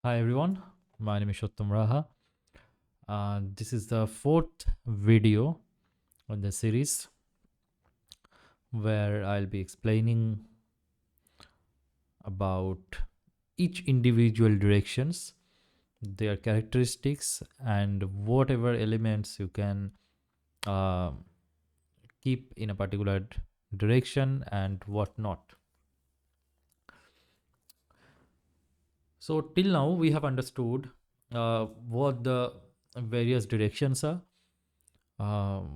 Hi everyone, my name is Satyam Raha. This is the fourth video on the series where I'll be explaining about each individual directions, their characteristics, and whatever elements you can uh, keep in a particular direction and what not. So till now we have understood what the various directions are,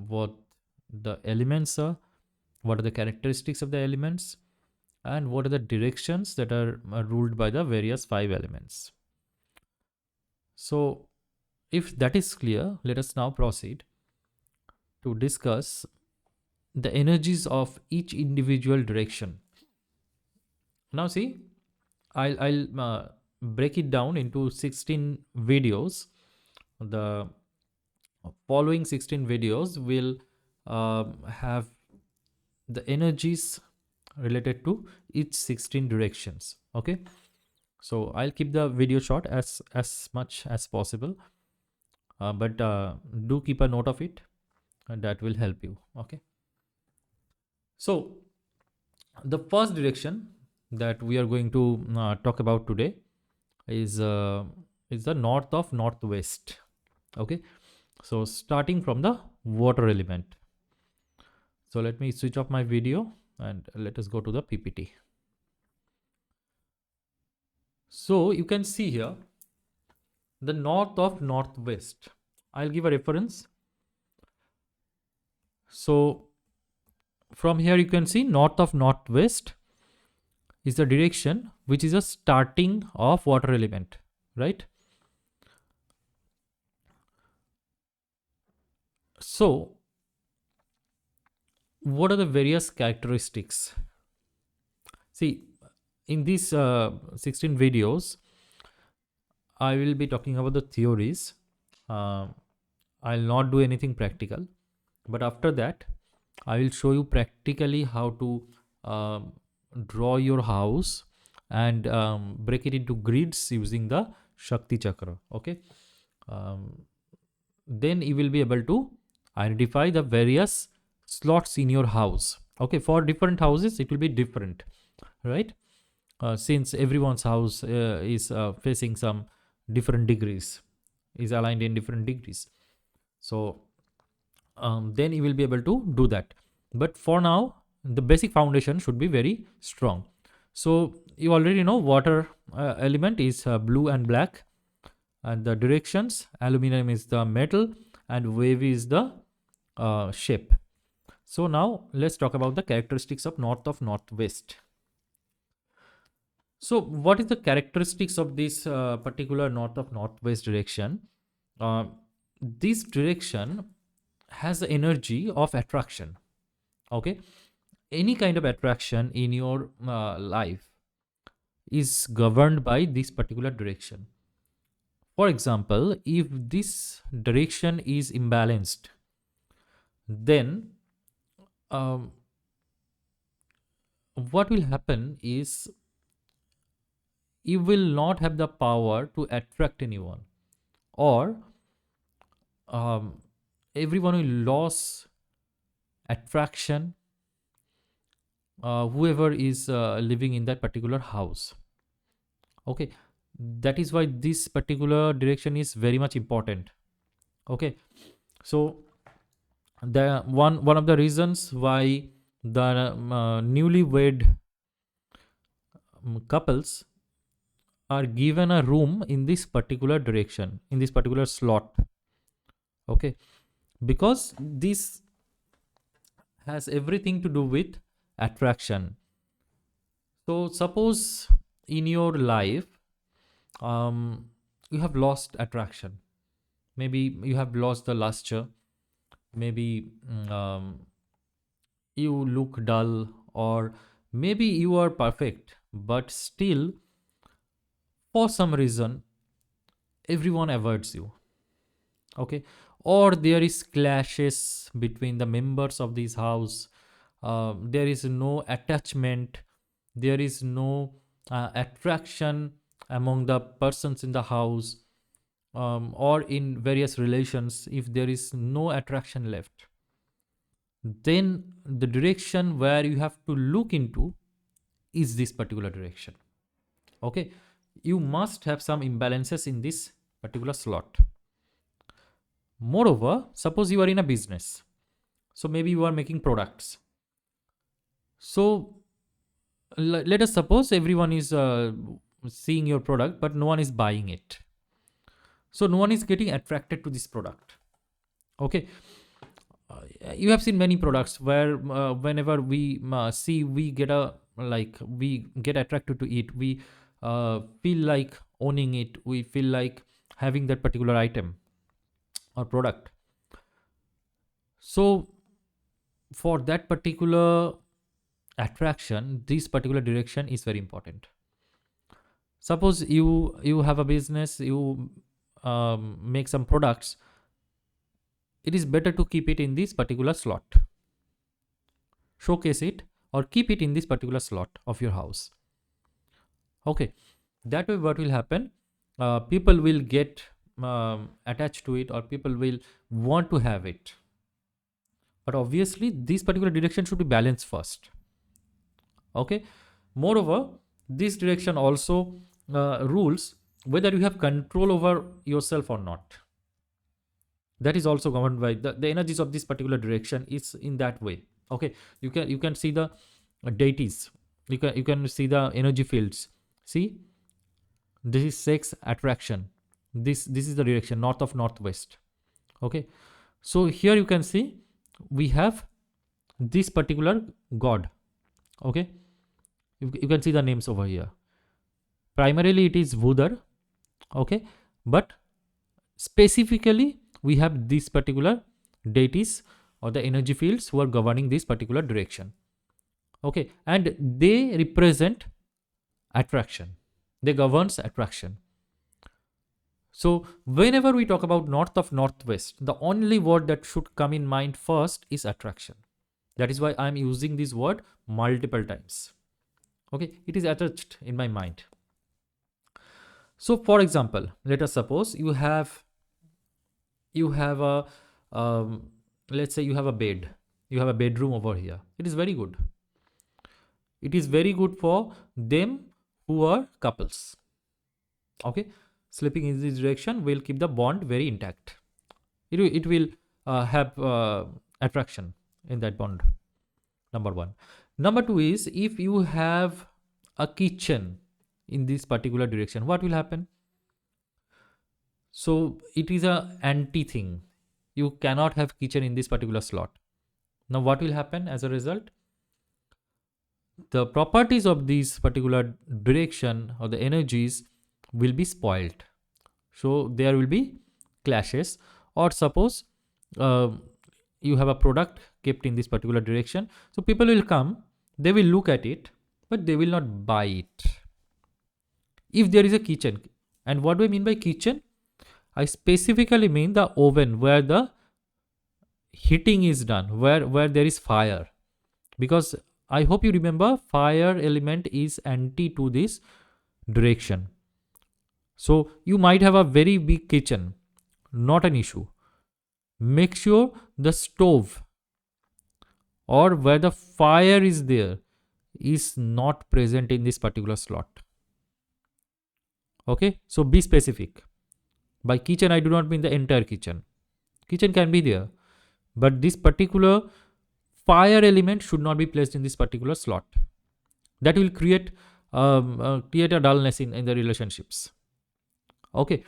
what the elements are, what are the characteristics of the elements, and what are the directions that are ruled by the various five elements. So, if that is clear, let us now proceed to discuss the energies of each individual direction. Now, see, I'll break it down into 16 videos. The following 16 videos will have the energies related to each 16 directions. Okay, so I'll keep the video short as much as possible, but do keep a note of it, and that will help you. Okay, so the first direction that we are going to talk about today is uh, is the north of northwest. Okay, so starting from the water element. So let me switch off my video and let us go to the PPT. So you can see here the north of northwest. I'll give a reference. So from here you can see north of northwest is the direction which is a starting of water element, right? So what are the various characteristics? See, in these 16 videos I will be talking about the theories. uh, I'll not do anything practical, but after that I will show you practically how to um, draw your house and break it into grids using the Shakti Chakra. Okay. Um, then you will be able to identify the various slots in your house. Okay. For different houses, it will be different, right? Since everyone's house is facing some different degrees, is aligned in different degrees. So then you will be able to do that. But for now, the basic foundation should be very strong. So you already know water element is blue and black, and the directions, aluminum is the metal, and wave is the shape. So now let's talk about the characteristics of northwest. So what is the characteristics of this particular north of northwest direction? Uh, this direction has the energy of attraction. Okay, any kind of attraction in your life is governed by this particular direction. For example, if this direction is imbalanced, then um, what will happen is you will not have the power to attract anyone, or um, everyone will lose attraction, whoever is living in that particular house. Okay, that is why this particular direction is very much important. Okay, so the one of the reasons why the newlywed couples are given a room in this particular direction, in this particular slot. Okay, because this has everything to do with attraction. So suppose in your life you have lost attraction, maybe you have lost the luster, maybe you look dull, or maybe you are perfect but still for some reason everyone avoids you. Okay, or there is clashes between the members of this house. There is no attachment, there is no attraction among the persons in the house, or in various relations, if there is no attraction left, then the direction where you have to look into is this particular direction. Okay, you must have some imbalances in this particular slot. Moreover, suppose you are in a business, so maybe you are making products. So let us suppose everyone is seeing your product, but no one is buying it. So no one is getting attracted to this product. Okay, you have seen many products where whenever we see, we get a we get attracted to it. We feel like owning it. We feel like having that particular item or product. So for that particular attraction, this particular direction is very important. Suppose you have a business, you make some products. It is better to keep it in this particular slot, showcase it, or keep it in this particular slot of your house. Okay, that way what will happen, people will get attached to it, or people will want to have it. But obviously this particular direction should be balanced first. Okay, moreover, this direction also rules whether you have control over yourself or not. That is also governed by the energies of this particular direction is in that way. Okay, you can see the deities, you can see the energy fields. See, this is sex attraction, this is the direction north of northwest. Okay, so here you can see we have this particular god. Okay, you can see the names over here. Primarily it is Vudar. Okay, but specifically we have this particular deities or the energy fields who are governing this particular direction. Okay, and they represent attraction, they governs attraction. So whenever we talk about north of northwest, the only word that should come in mind first is attraction. That is why I am using this word multiple times. Okay, it is attached in my mind. So for example, let us suppose you have a let's say you have a bed, you have a bedroom over here. It is very good. It is very good for them who are couples. Okay, sleeping in this direction will keep the bond very intact. It will have attraction in that bond. Number one. Number two is, if you have a kitchen in this particular direction, what will happen? So it is a anti thing. You cannot have kitchen in this particular slot. Now what will happen as a result? The properties of this particular direction or the energies will be spoiled. So there will be clashes. Or suppose you have a product kept in this particular direction. So people will come, they will look at it, but they will not buy it. If there is a kitchen, and what do I mean by kitchen? I specifically mean the oven where the heating is done, where there is fire. Because I hope you remember, fire element is anti to this direction. So you might have a very big kitchen, not an issue. Make sure the stove or where the fire is there is not present in this particular slot. Okay, so be specific. By kitchen, I do not mean the entire kitchen. Kitchen can be there, but this particular fire element should not be placed in this particular slot. That will create a dullness in the relationships. Okay,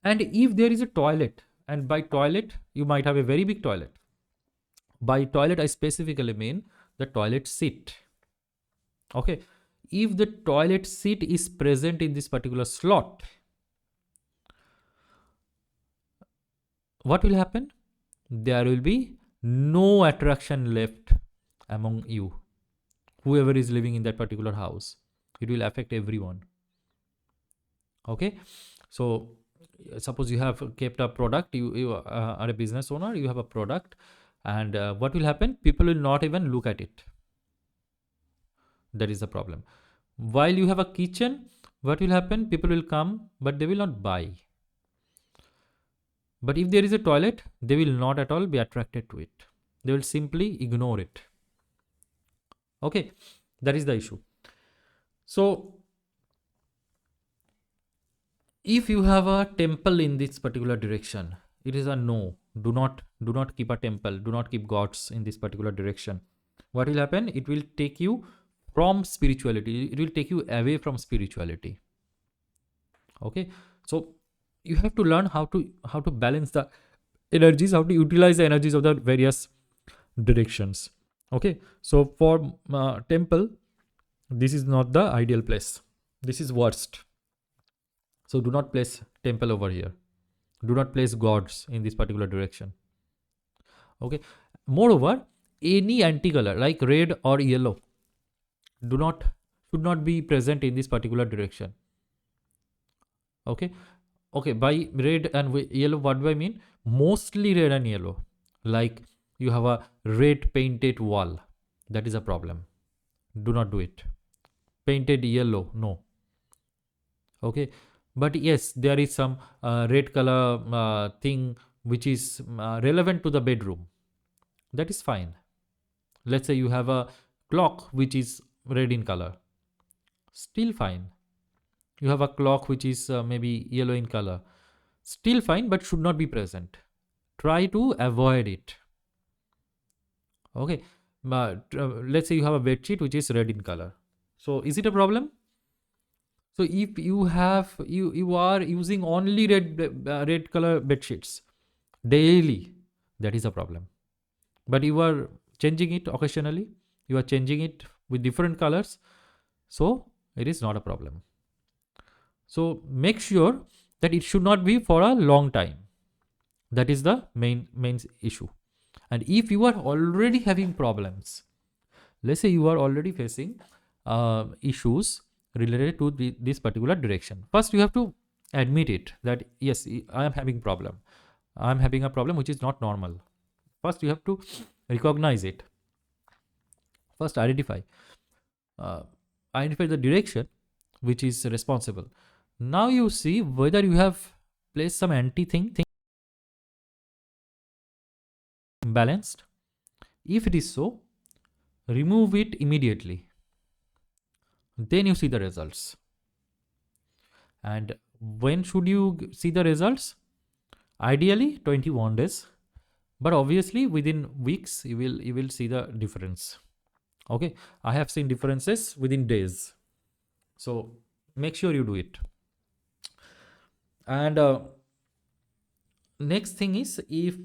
and if there is a toilet, and by toilet you might have a very big toilet. By toilet I specifically mean the toilet seat. Okay, if the toilet seat is present in this particular slot, what will happen? There will be no attraction left among you, whoever is living in that particular house. It will affect everyone. Okay, so suppose you have kept a product, you are a business owner, you have a product, and what will happen? People will not even look at it. That is the problem. While you have a kitchen, what will happen? People will come, but they will not buy. But if there is a toilet, they will not at all be attracted to it. They will simply ignore it. Okay, that is the issue. So, if you have a temple in this particular direction, it is a no. Do not keep a temple. Do not keep gods in this particular direction. What will happen? It will take you from spirituality. It will take you away from spirituality. Okay, so you have to learn how to balance the energies, how to utilize the energies of the various directions. Okay, so for temple, this is not the ideal place. This is worst. So do not place temple over here. Do not place gods in this particular direction. Okay, moreover, any anti-color like red or yellow do not should not be present in this particular direction. Okay, okay, by red and yellow, what do I mean? Mostly red and yellow. Like you have a red painted wall, that is a problem. Do not do it. Painted yellow, no. Okay, but yes, there is some red color thing which is relevant to the bedroom, that is fine. Let's say you have a clock which is red in color, still fine. You have a clock which is maybe yellow in color, still fine, but should not be present. Try to avoid it. Okay, but let's say you have a bed sheet which is red in color, so is it a problem? So if you are using only red color bed sheets daily, that is a problem. But you are changing it occasionally, you are changing it with different colors, so it is not a problem. So make sure that it should not be for a long time. That is the main issue. And if you are already having problems, let's say you are already facing issues related to this particular direction, first you have to admit it, that yes, I am having problem. I am having a problem which is not normal. First you have to recognize it. First uh, identify the direction which is responsible. Now you see whether you have placed some anti thing balanced. If it is so, remove it immediately. Then you see the results. And when should you see the results? Ideally 21 days, but obviously within weeks you will see the difference. Okay, I have seen differences within days, so make sure you do it. And next thing is, if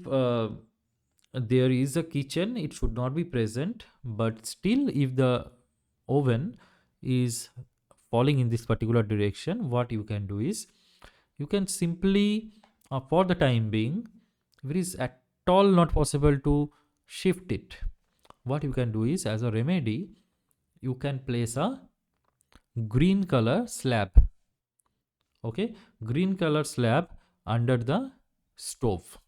there is a kitchen, it should not be present, but still if the oven is falling in this particular direction, what you can do is you can simply for the time being, if it is at all not possible to shift it, what you can do is, as a remedy, you can place a green color slab. Okay, green color slab under the stove.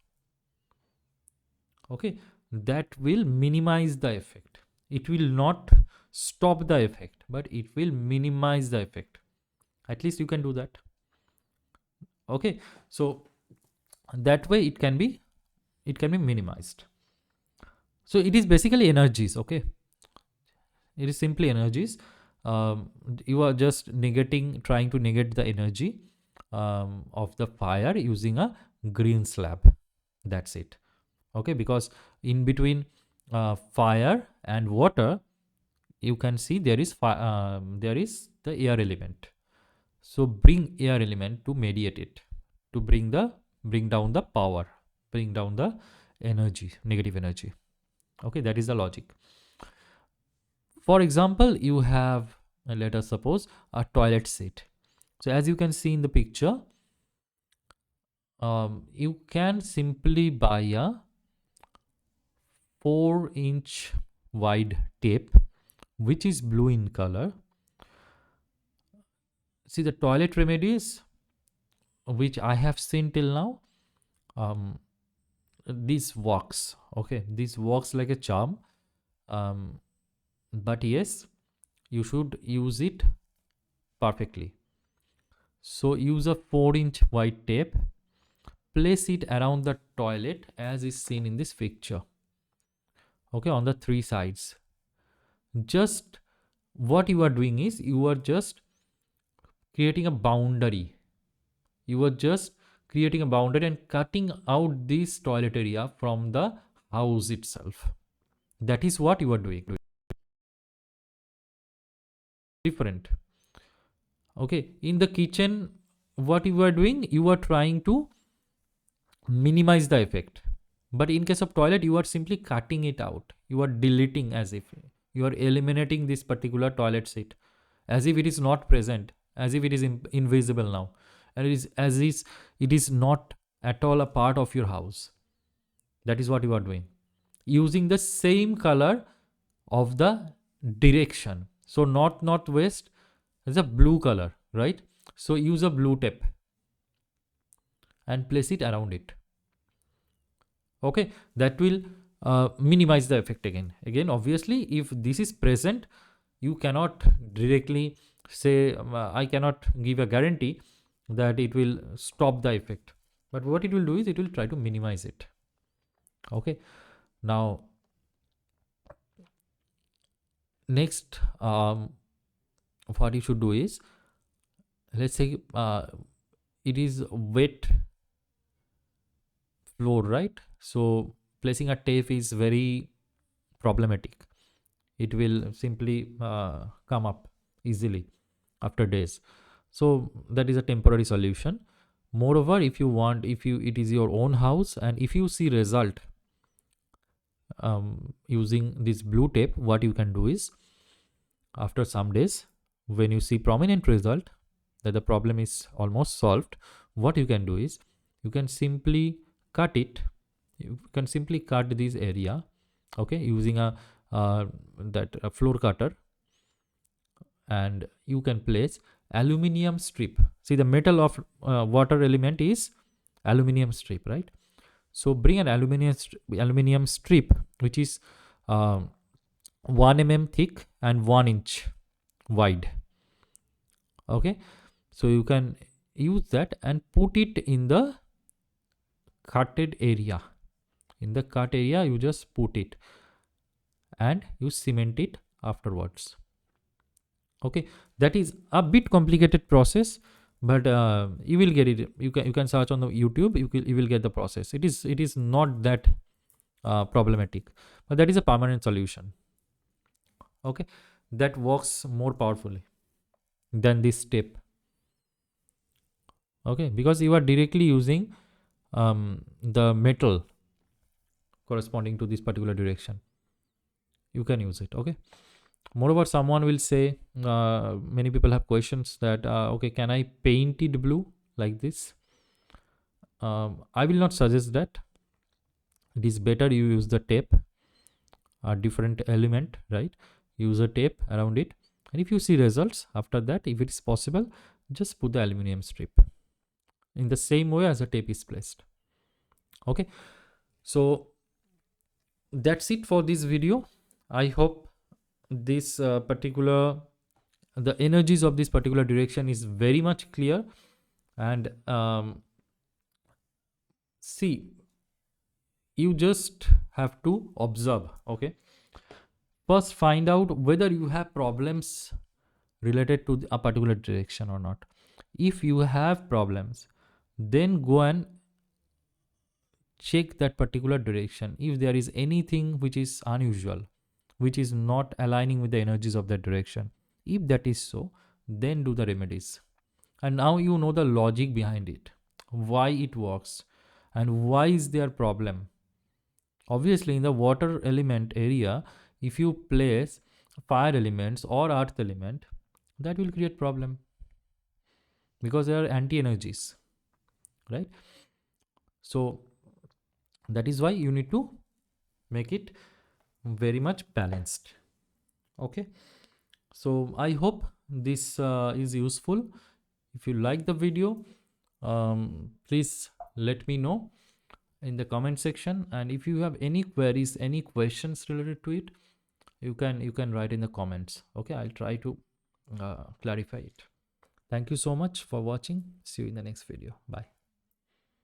Okay, that will minimize the effect. It will not stop the effect, but it will minimize the effect. At least you can do that. Okay, so that way it can be minimized. So it is basically energies. Okay, it is simply energies. You are just trying to negate the energy of the fire using a green slab. That's it. Okay, because in between fire and water, you can see there is the air element. So bring air element to mediate it, to bring down the power, bring down the energy, negative energy. Okay, that is the logic. For example, you have, let us suppose, a toilet seat. So as you can see in the picture, you can simply buy a 4-inch wide tape which is blue in color. See, the toilet remedies which I have seen till now, this works. Okay, this works like a charm. But yes, you should use it perfectly. So use a 4-inch white tape, place it around the toilet as is seen in this picture, okay, on the 3 sides. Just what you are doing is you are just creating a boundary. You are just creating a boundary and cutting out this toilet area from the house itself. That is what you are doing. Different. Okay, in the kitchen, what you are doing, you are trying to minimize the effect. But in case of toilet, you are simply cutting it out. You are deleting, as if you are eliminating this particular toilet seat, as if it is not present, as if it is invisible now, and it is as is it is not at all a part of your house. That is what you are doing, using the same color of the direction. So north northwest is a blue color, right? So use a blue tape and place it around it. Okay, that will minimize the effect. Again, obviously, if this is present, you cannot directly say, I cannot give a guarantee that it will stop the effect, but what it will do is it will try to minimize it. Okay, now next, what you should do is, let's say it is wet floor, right? So placing a tape is very problematic. It will simply come up easily after days. So that is a temporary solution. Moreover, if you want, if you it is your own house and if you see result using this blue tape, what you can do is, after some days, when you see prominent result that the problem is almost solved, what you can do is you can simply cut it. You can simply cut this area, okay, using a floor cutter, and you can place aluminium strip. See, the metal of water element is aluminium strip, right? So bring an aluminium strip which is 1 mm thick and 1 inch wide. Okay, so you can use that and put it in the cutted area. In the cut area, you just put it and you cement it afterwards. Okay, that is a bit complicated process, but you will get it. You can search on the YouTube. You will get the process. It is not that problematic, but that is a permanent solution. Okay, that works more powerfully than this step. Okay, because you are directly using the metal corresponding to this particular direction. You can use it. Okay, moreover, someone will say, many people have questions that okay, can I paint it blue like this? I will not suggest that. It is better you use the tape, a different element, right? Use a tape around it, and if you see results after that, if it is possible, just put the aluminum strip in the same way as the tape is placed. Okay, so that's it for this video. I hope this the energies of this particular direction is very much clear. And see, you just have to observe. Okay, first find out whether you have problems related to a particular direction or not. If you have problems, then go and check that particular direction. If there is anything which is unusual, which is not aligning with the energies of that direction, if that is so, then do the remedies. And now you know the logic behind it, why it works, and why is there problem. Obviously, in the water element area, if you place fire elements or earth element, that will create problem because they are anti-energies, right? So that is why you need to make it very much balanced. Okay, so I hope this is useful. If you like the video, please let me know in the comment section, and if you have any queries, any questions related to it, you can write in the comments. Okay, I'll try to clarify it. Thank you so much for watching. See you in the next video. Bye.